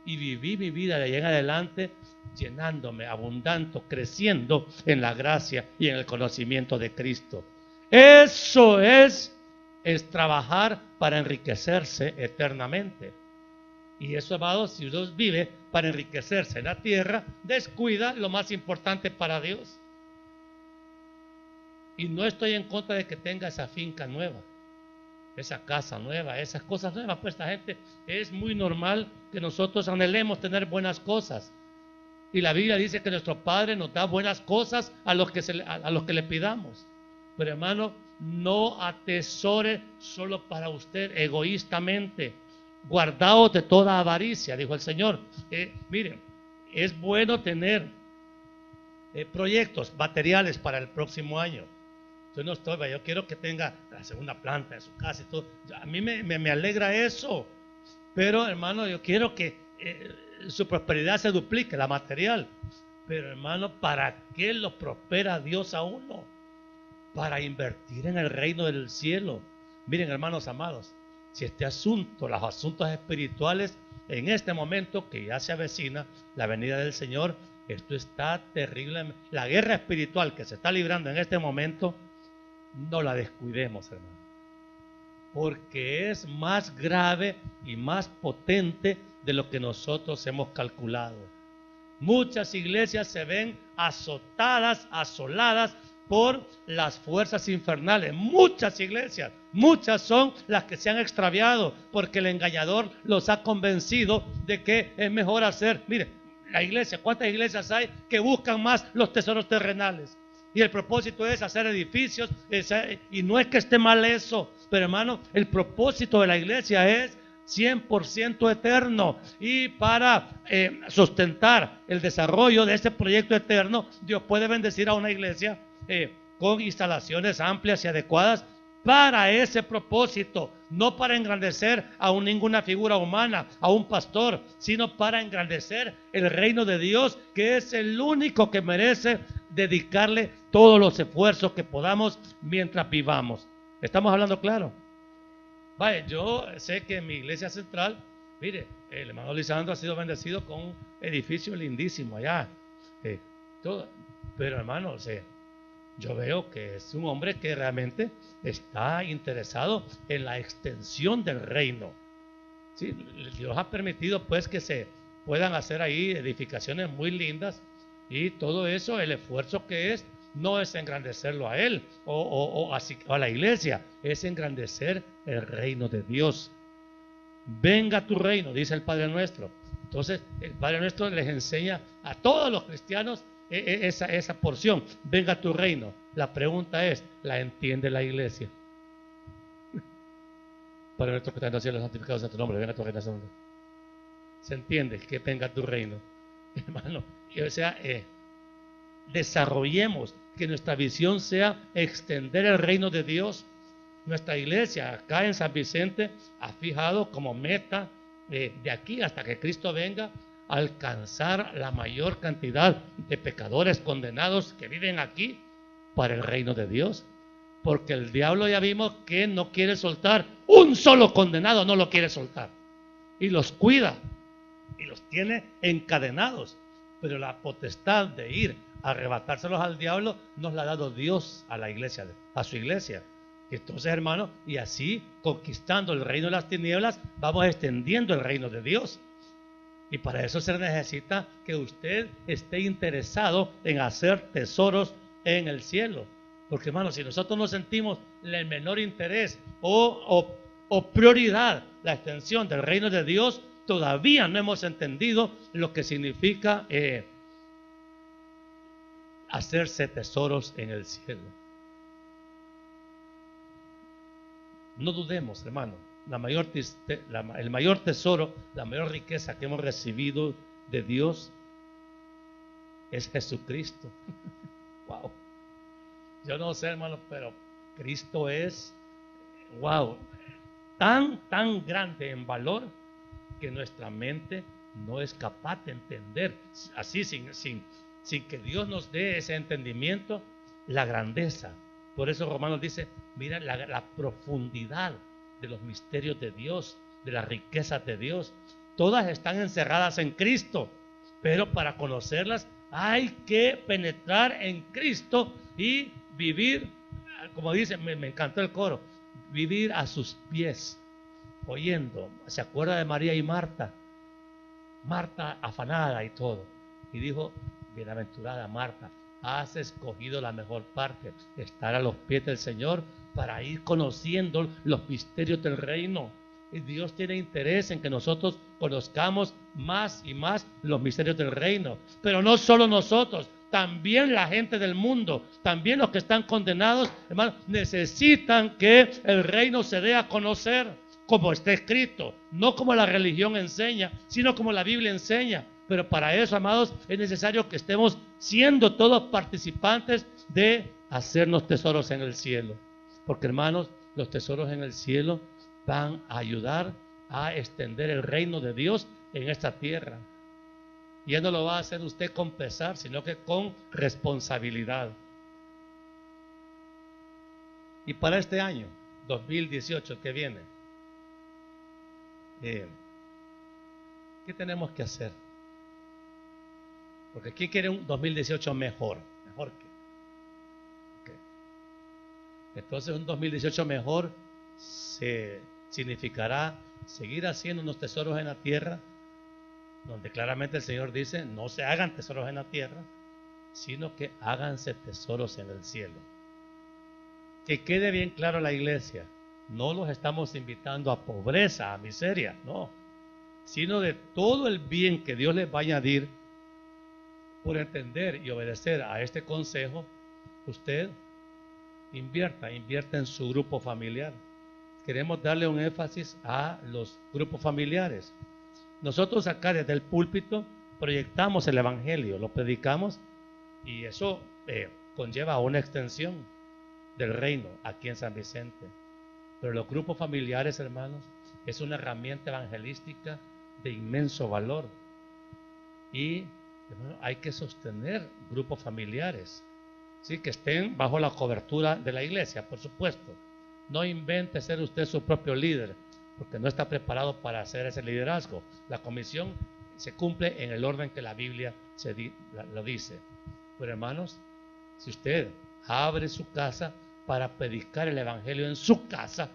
Y viví mi vida de ahí en adelante llenándome, abundando, creciendo en la gracia y en el conocimiento de Cristo. Eso es trabajar para enriquecerse eternamente. Y eso, amados, si uno vive para enriquecerse en la tierra, descuida lo más importante para Dios. Y no estoy en contra de que tenga esa finca nueva, esa casa nueva, esas cosas nuevas. Pues esta gente, es muy normal que nosotros anhelemos tener buenas cosas. Y la Biblia dice que nuestro Padre nos da buenas cosas a los que le pidamos. Pero hermano, no atesore solo para usted egoístamente. Guardaos de toda avaricia, dijo el Señor. Miren, es bueno tener proyectos materiales para el próximo año. Yo quiero que tenga la segunda planta de su casa y todo. A mí me alegra eso. Pero hermano, yo quiero que su prosperidad se duplique, la material. Pero hermano, ¿para qué lo prospera Dios a uno? Para invertir en el reino del cielo. Miren, hermanos amados, si este asunto, los asuntos espirituales, en este momento que ya se avecina la venida del Señor, esto está terrible. La guerra espiritual que se está librando en este momento, no la descuidemos, hermano, porque es más grave y más potente de lo que nosotros hemos calculado. Muchas iglesias se ven azotadas, asoladas por las fuerzas infernales. Muchas iglesias, muchas son las que se han extraviado porque el engañador los ha convencido de que es mejor hacer. Mire, la iglesia, ¿cuántas iglesias hay que buscan más los tesoros terrenales? Y el propósito es hacer edificios, y no es que esté mal eso, pero hermano, el propósito de la iglesia es 100% eterno. Y para sustentar el desarrollo de este proyecto eterno, Dios puede bendecir a una iglesia con instalaciones amplias y adecuadas para ese propósito, no para engrandecer a ninguna figura humana, a un pastor, sino para engrandecer el reino de Dios, que es el único que merece dedicarle todos los esfuerzos que podamos mientras vivamos. ¿Estamos hablando claro? Vaya, yo sé que en mi iglesia central, mire, el hermano Lisandro ha sido bendecido con un edificio lindísimo allá. Pero hermano, yo veo que es un hombre que realmente está interesado en la extensión del reino. Sí, Dios ha permitido pues que se puedan hacer ahí edificaciones muy lindas y todo eso, el esfuerzo que es, no es engrandecerlo a él o a la iglesia, es engrandecer el reino de Dios. Venga tu reino, dice el Padre Nuestro. Entonces el Padre Nuestro les enseña a todos los cristianos esa porción, venga tu reino. La pregunta es, ¿la entiende la iglesia? Padre Nuestro que estás en los cielos, santificado sea tu nombre, venga tu reino. ¿Se entiende que venga tu reino? Hermano, desarrollemos que nuestra visión sea extender el reino de Dios. Nuestra iglesia acá en San Vicente ha fijado como meta de aquí hasta que Cristo venga, alcanzar la mayor cantidad de pecadores condenados que viven aquí para el reino de Dios. Porque el diablo ya vimos que no quiere soltar un solo condenado, no lo quiere soltar. Y los cuida y los tiene encadenados. Pero la potestad de ir a arrebatárselos al diablo nos la ha dado Dios a la iglesia, a su iglesia. Entonces, hermano, y así conquistando el reino de las tinieblas, vamos extendiendo el reino de Dios. Y para eso se necesita que usted esté interesado en hacer tesoros en el cielo. Porque, hermano, si nosotros no sentimos el menor interés o prioridad la extensión del reino de Dios, todavía no hemos entendido lo que significa hacerse tesoros en el cielo. No dudemos, hermano, el mayor tesoro, la mayor riqueza que hemos recibido de Dios es Jesucristo. Wow. Yo no sé, hermano, pero Cristo es, wow, tan grande en valor que nuestra mente no es capaz de entender, así sin que Dios nos dé ese entendimiento, la grandeza. Por eso Romanos dice, mira la profundidad de los misterios de Dios, de las riquezas de Dios. Todas están encerradas en Cristo, pero para conocerlas hay que penetrar en Cristo y vivir, como dice, me encantó el coro, vivir a sus pies, oyendo. ¿Se acuerda de María y Marta? Marta afanada y todo. Y dijo, bienaventurada Marta, has escogido la mejor parte, estar a los pies del Señor para ir conociendo los misterios del reino. Y Dios tiene interés en que nosotros conozcamos más y más los misterios del reino. Pero no solo nosotros, también la gente del mundo, también los que están condenados, hermanos, necesitan que el reino se dé a conocer, como está escrito, no como la religión enseña, sino como la Biblia enseña. Pero para eso, amados, es necesario que estemos siendo todos participantes de hacernos tesoros en el cielo. Porque, hermanos, los tesoros en el cielo van a ayudar a extender el reino de Dios en esta tierra. Y Él no lo va a hacer usted con pesar, sino que con responsabilidad. Y para este año, 2018, que viene, ¿qué tenemos que hacer? Porque ¿quién quiere un 2018 mejor? ¿Mejor qué? Okay. Entonces un 2018 mejor significará seguir haciendo unos tesoros en la tierra, donde claramente el Señor dice, no se hagan tesoros en la tierra, sino que háganse tesoros en el cielo. Que quede bien claro a la iglesia, no los estamos invitando a pobreza, a miseria, no, sino de todo el bien que Dios les va a añadir por entender y obedecer a este consejo. Usted invierta en su grupo familiar. Queremos darle un énfasis a los grupos familiares. Nosotros acá desde el púlpito proyectamos el evangelio, lo predicamos, y eso conlleva una extensión del reino aquí en San Vicente. Pero los grupos familiares, hermanos, es una herramienta evangelística de inmenso valor. Y hermano, hay que sostener grupos familiares, ¿sí? Que estén bajo la cobertura de la iglesia, por supuesto. No invente ser usted su propio líder, porque no está preparado para hacer ese liderazgo. La comisión se cumple en el orden que la Biblia lo dice. Pero hermanos, si usted abre su casa para predicar el evangelio en su casa,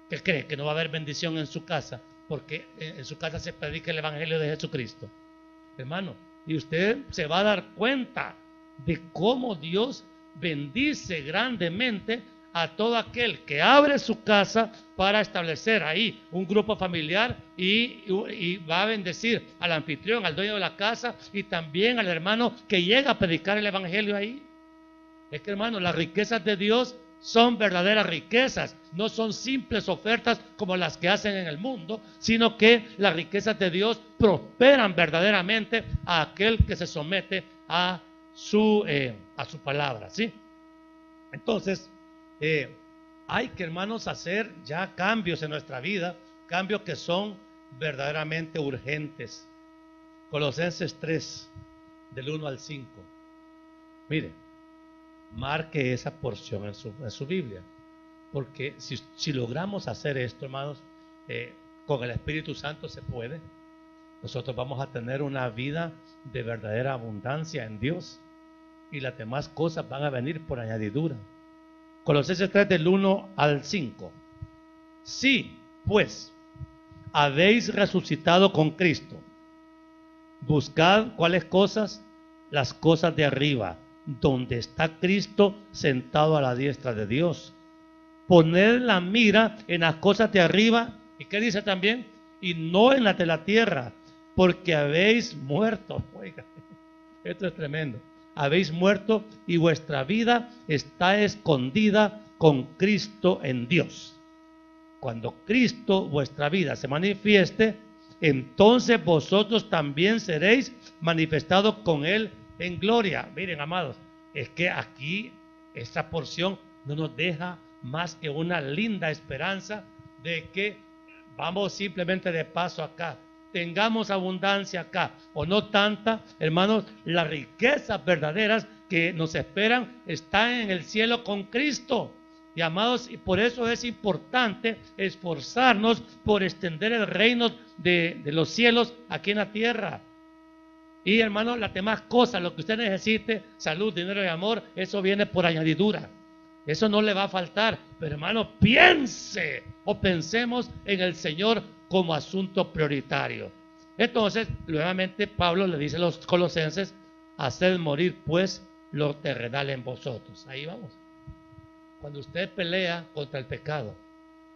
¿qué cree? ¿Que no va a haber bendición en su casa? Porque en su casa se predica el evangelio de Jesucristo, hermano. Y usted se va a dar cuenta de cómo Dios bendice grandemente a todo aquel que abre su casa para establecer ahí un grupo familiar y va a bendecir al anfitrión, al dueño de la casa y también al hermano que llega a predicar el evangelio ahí. Es que, hermano, las riquezas de Dios son verdaderas riquezas, no son simples ofertas como las que hacen en el mundo, sino que las riquezas de Dios prosperan verdaderamente a aquel que se somete a su palabra, ¿sí? Entonces, hay que, hermanos, hacer ya cambios en nuestra vida, cambios que son verdaderamente urgentes. Colosenses 3, del 1 al 5. Mire, marque esa porción en su Biblia, porque si logramos hacer esto, hermanos, con el Espíritu Santo se puede. Nosotros vamos a tener una vida de verdadera abundancia en Dios y las demás cosas van a venir por añadidura. Colosenses 3 del 1 al 5. Sí, pues, habéis resucitado con Cristo. Buscad cuáles cosas, las cosas de arriba, donde está Cristo sentado a la diestra de Dios. Poned la mira en las cosas de arriba, ¿y qué dice también? Y no en las de la tierra, porque habéis muerto. Oiga, esto es tremendo. habéis muerto y vuestra vida está escondida con Cristo en Dios. Cuando Cristo, vuestra vida, se manifieste, entonces vosotros también seréis manifestados con Él en gloria. Miren, amados, es que aquí esta porción no nos deja más que una linda esperanza de que vamos simplemente de paso acá, tengamos abundancia acá o no tanta, hermanos, las riquezas verdaderas que nos esperan están en el cielo con Cristo. Y amados, y por eso es importante esforzarnos por extender el reino de los cielos aquí en la tierra. Y hermanos, las demás cosas, lo que usted necesite, salud, dinero y amor, eso viene por añadidura. Eso no le va a faltar. Pero hermano, piense o pensemos en el Señor como asunto prioritario. Entonces, nuevamente Pablo le dice a los colosenses, haced morir pues lo terrenal en vosotros. Ahí vamos. Cuando usted pelea contra el pecado,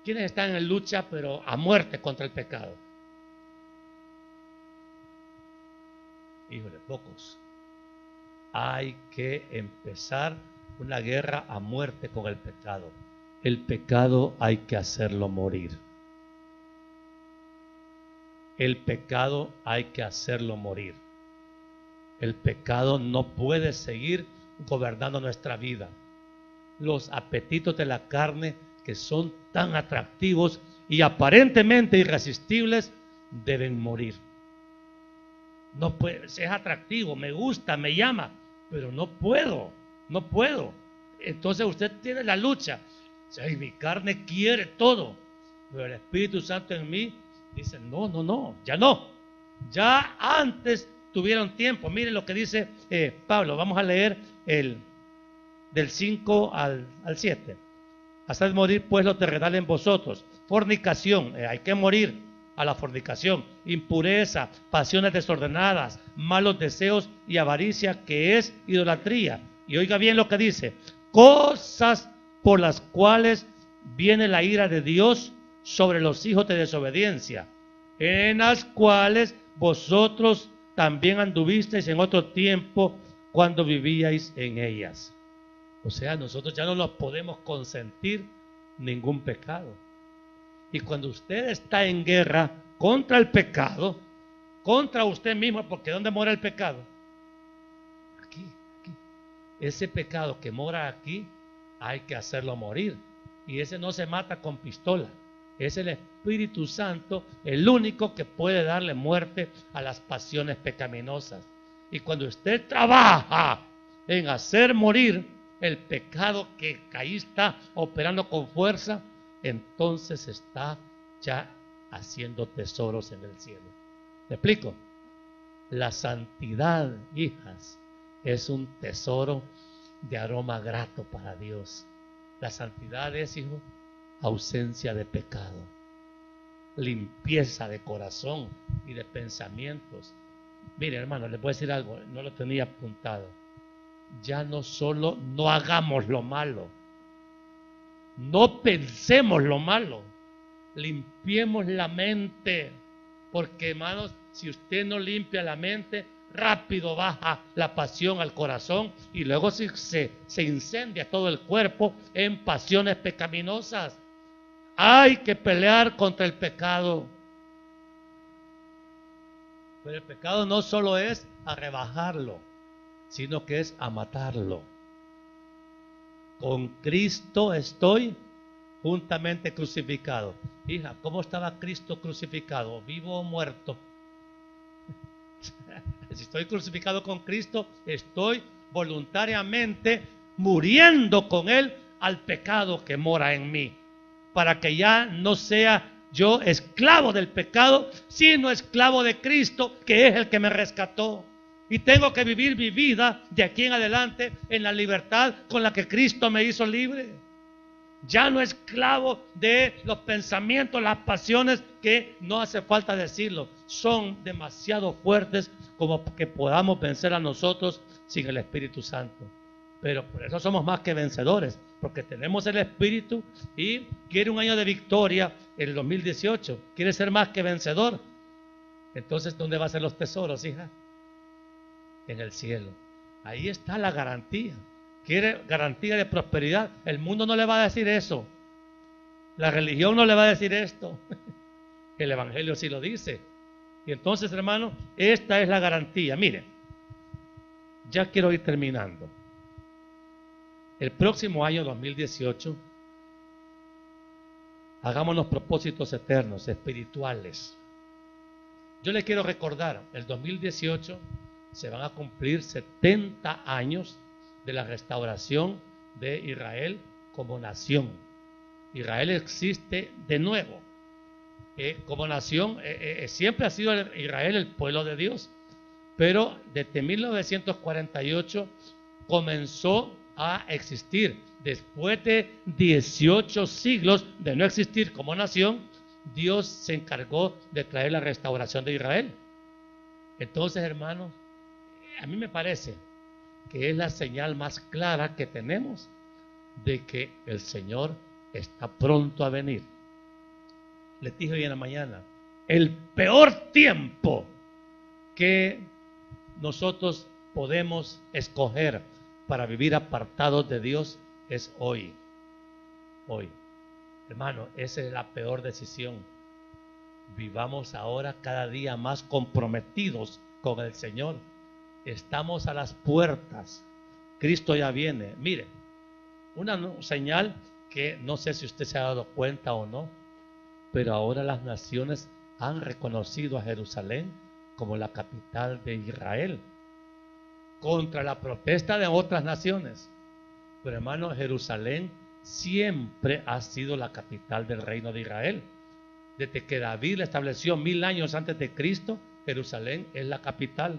¿quiénes están en lucha pero a muerte contra el pecado? Híjole, pocos. Hay que empezar una guerra a muerte con el pecado. El pecado hay que hacerlo morir. El pecado hay que hacerlo morir. El pecado no puede seguir gobernando nuestra vida. Los apetitos de la carne, que son tan atractivos y aparentemente irresistibles, deben morir. No puede, es atractivo, me gusta, me llama, pero no puedo. Entonces usted tiene la lucha. O sea, y mi carne quiere todo, pero el Espíritu Santo en mí dice, no, ya no. Ya antes tuvieron tiempo. Miren lo que dice Pablo. Vamos a leer del 5 al 7. Haced morir pues lo terrenal en vosotros. Fornicación, hay que morir a la fornicación. Impureza, pasiones desordenadas, malos deseos y avaricia, que es idolatría. Y oiga bien lo que dice. Cosas por las cuales viene la ira de Dios sobre los hijos de desobediencia, en las cuales vosotros también anduvisteis en otro tiempo cuando vivíais en ellas. O sea, nosotros ya no nos podemos consentir ningún pecado. Y cuando usted está en guerra contra el pecado, contra usted mismo, porque ¿dónde mora el pecado? Aquí. Ese pecado que mora aquí, hay que hacerlo morir. Y ese no se mata con pistola. Es el Espíritu Santo el único que puede darle muerte a las pasiones pecaminosas. Y cuando usted trabaja en hacer morir el pecado que ahí está operando con fuerza, entonces está ya haciendo tesoros en el cielo. ¿Me explico? La santidad, hijas, es un tesoro de aroma grato para Dios. La santidad es, hijo, ausencia de pecado, limpieza de corazón y de pensamientos. Mire, hermano, les voy a decir algo, no lo tenía apuntado. Ya no solo no hagamos lo malo, no pensemos lo malo, limpiemos la mente, porque hermanos, si usted no limpia la mente, rápido baja la pasión al corazón y luego se incendia todo el cuerpo en pasiones pecaminosas. Hay que pelear contra el pecado. Pero el pecado no solo es a rebajarlo, sino que es a matarlo. Con Cristo estoy juntamente crucificado. Hija, ¿cómo estaba Cristo crucificado? ¿Vivo o muerto? Si estoy crucificado con Cristo, estoy voluntariamente muriendo con Él al pecado que mora en mí, para que ya no sea yo esclavo del pecado, sino esclavo de Cristo, que es el que me rescató. Y tengo que vivir mi vida de aquí en adelante en la libertad con la que Cristo me hizo libre. Ya no esclavo de los pensamientos, las pasiones que no hace falta decirlo. Son demasiado fuertes como que podamos vencer a nosotros sin el Espíritu Santo. Pero por eso somos más que vencedores, porque tenemos el Espíritu y quiere un año de victoria en el 2018. Quiere ser más que vencedor. Entonces, ¿dónde van a ser los tesoros, hija? En el cielo. Ahí está la garantía. Quiere garantía de prosperidad. El mundo no le va a decir eso. La religión no le va a decir esto. El Evangelio sí lo dice. Y entonces, hermano, esta es la garantía. Mire, ya quiero ir terminando. El próximo año 2018, hagámonos propósitos eternos, espirituales. Yo le quiero recordar, el 2018 se van a cumplir 70 años de la restauración de Israel como nación. Israel existe de nuevo. Como nación, siempre ha sido Israel el pueblo de Dios, pero desde 1948 comenzó a existir. Después de 18 siglos de no existir como nación, Dios se encargó de traer la restauración de Israel. Entonces, hermanos, a mí me parece que es la señal más clara que tenemos de que el Señor está pronto a venir. Les dije hoy en la mañana, el peor tiempo que nosotros podemos escoger para vivir apartados de Dios es hoy. Hoy. Hermano, esa es la peor decisión. Vivamos ahora cada día más comprometidos con el Señor. Estamos a las puertas. Cristo ya viene. Mire, una señal que no sé si usted se ha dado cuenta o no, pero ahora las naciones han reconocido a Jerusalén como la capital de Israel, contra la protesta de otras naciones. Pero hermano, Jerusalén siempre ha sido la capital del reino de Israel. Desde que David la estableció 1000 años antes de Cristo, Jerusalén es la capital.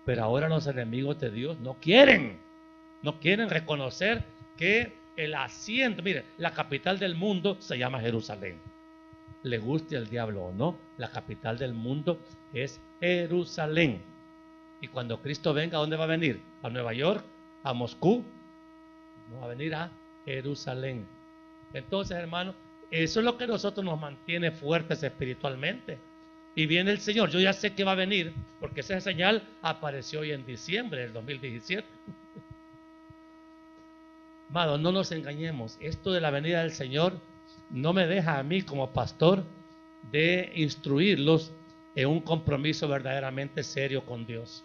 Pero ahora los enemigos de Dios no quieren reconocer que el asiento, mire, la capital del mundo se llama Jerusalén. Le guste al diablo o no, la capital del mundo es Jerusalén. Y cuando Cristo venga, ¿a dónde va a venir? ¿A Nueva York? ¿A Moscú? No, va a venir a Jerusalén. Entonces, hermano, eso es lo que nosotros nos mantiene fuertes espiritualmente. Y viene el Señor. Yo ya sé que va a venir, porque esa señal apareció hoy en diciembre del 2017. Amado, no nos engañemos. Esto de la venida del Señor no me deja a mí como pastor de instruirlos en un compromiso verdaderamente serio con Dios.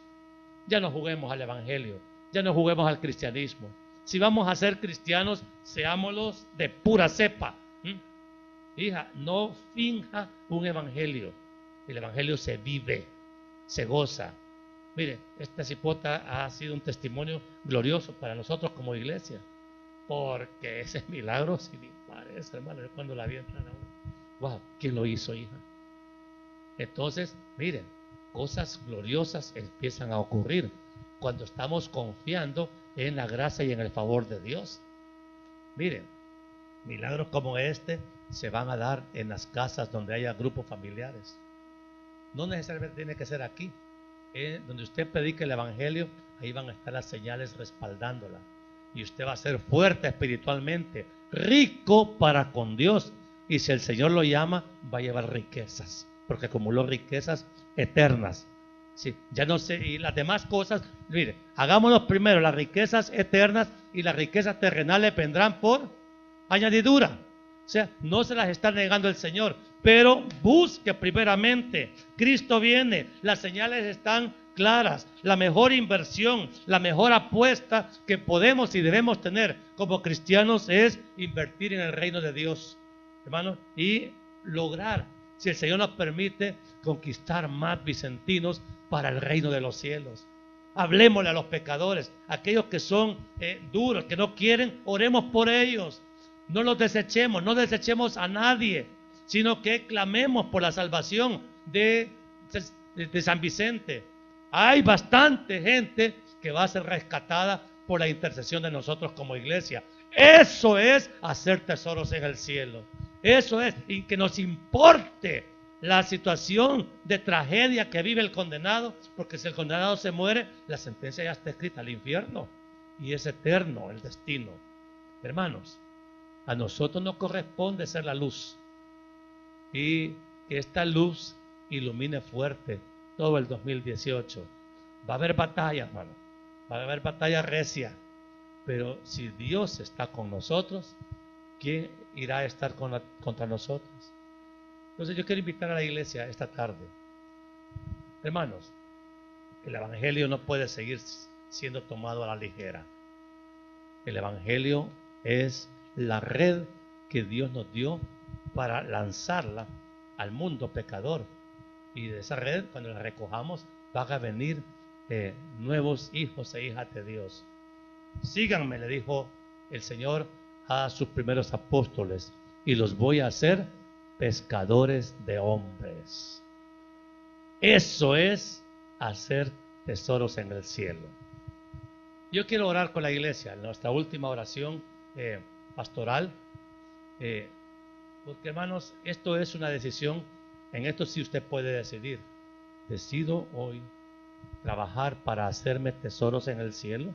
Ya no juguemos al evangelio, ya no juguemos al cristianismo. Si vamos a ser cristianos, seámoslos de pura cepa. Hija, no finja un evangelio. El evangelio se vive, se goza. Mire, esta cipota ha sido un testimonio glorioso para nosotros como iglesia, porque ese milagro, si me parece, hermano, yo cuando la vi entrar a uno, wow, ¿quién lo hizo, hija? Entonces, miren, cosas gloriosas empiezan a ocurrir cuando estamos confiando en la gracia y en el favor de Dios. Miren, milagros como este se van a dar en las casas donde haya grupos familiares. No necesariamente tiene que ser aquí. Donde usted predique el evangelio, ahí van a estar las señales respaldándola. Y usted va a ser fuerte espiritualmente, rico para con Dios. Y si el Señor lo llama, va a llevar riquezas, porque acumuló riquezas eternas. Sí, ya no sé, y las demás cosas, mire, hagámonos primero las riquezas eternas y las riquezas terrenales vendrán por añadidura. O sea, no se las está negando el Señor, pero busque primeramente. Cristo viene, las señales están claras. La mejor inversión, la mejor apuesta que podemos y debemos tener como cristianos es invertir en el reino de Dios, hermanos, y lograr, si el Señor nos permite, conquistar más vicentinos para el reino de los cielos. Hablemosle a los pecadores, aquellos que son duros, que no quieren, oremos por ellos. No los desechemos, no desechemos a nadie, sino que clamemos por la salvación de San Vicente. Hay bastante gente que va a ser rescatada por la intercesión de nosotros como iglesia. Eso es hacer tesoros en el cielo. Eso es, y que nos importe la situación de tragedia que vive el condenado, porque si el condenado se muere, la sentencia ya está escrita al infierno y es eterno el destino. Hermanos, a nosotros nos corresponde ser la luz y que esta luz ilumine fuerte todo el 2018. Va a haber batalla, hermano. va a haber batalla recia, pero si Dios está con nosotros, ¿quién irá a estar contra nosotros? Entonces yo quiero invitar a la iglesia esta tarde. Hermanos, el Evangelio no puede seguir siendo tomado a la ligera. El Evangelio es la red que Dios nos dio para lanzarla al mundo pecador. Y de esa red, cuando la recojamos, van a venir nuevos hijos e hijas de Dios. Síganme, le dijo el Señor a sus primeros apóstoles, y los voy a hacer pescadores de hombres. Eso es hacer tesoros en el cielo. Yo quiero orar con la iglesia, en nuestra última oración pastoral, porque hermanos, esto es una decisión, en esto sí usted puede decidir. Decido hoy trabajar para hacerme tesoros en el cielo.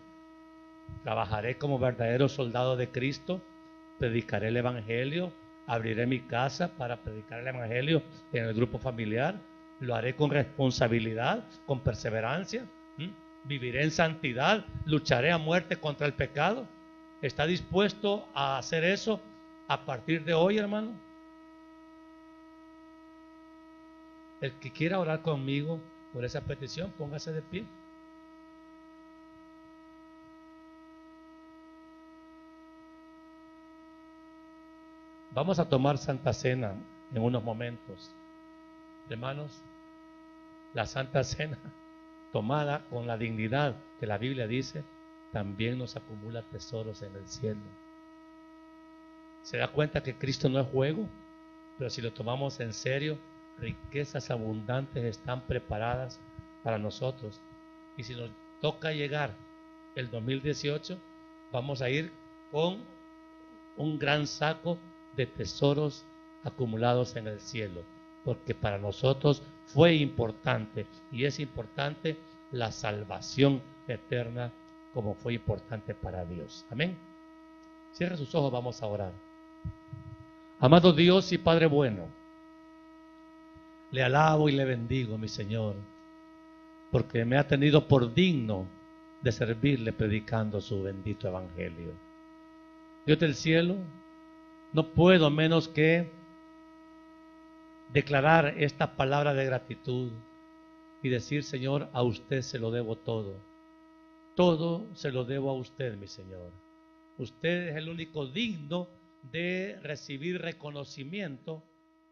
Trabajaré como verdadero soldado de Cristo, predicaré el Evangelio, abriré mi casa para predicar el Evangelio en el grupo familiar, lo haré con responsabilidad, con perseverancia, viviré en santidad, lucharé a muerte contra el pecado. ¿Está dispuesto a hacer eso a partir de hoy, hermano? El que quiera orar conmigo por esa petición, póngase de pie. Vamos a tomar Santa Cena en unos momentos. Hermanos, la Santa Cena, tomada con la dignidad que la Biblia dice, también nos acumula tesoros en el cielo. ¿Se da cuenta que Cristo no es juego? Pero si lo tomamos en serio, riquezas abundantes están preparadas para nosotros. Y si nos toca llegar el 2018, vamos a ir con un gran saco de tesoros acumulados en el cielo, porque para nosotros fue importante y es importante la salvación eterna como fue importante para Dios. Amén. Cierra sus ojos, vamos a orar. Amado Dios y Padre bueno, le alabo y le bendigo, mi Señor, porque me ha tenido por digno de servirle predicando su bendito evangelio. Dios del cielo, no puedo menos que declarar esta palabra de gratitud y decir, Señor, a usted se lo debo todo. Todo se lo debo a usted, mi Señor. Usted es el único digno de recibir reconocimiento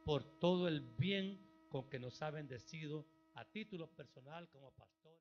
por todo el bien con que nos ha bendecido a título personal como pastor.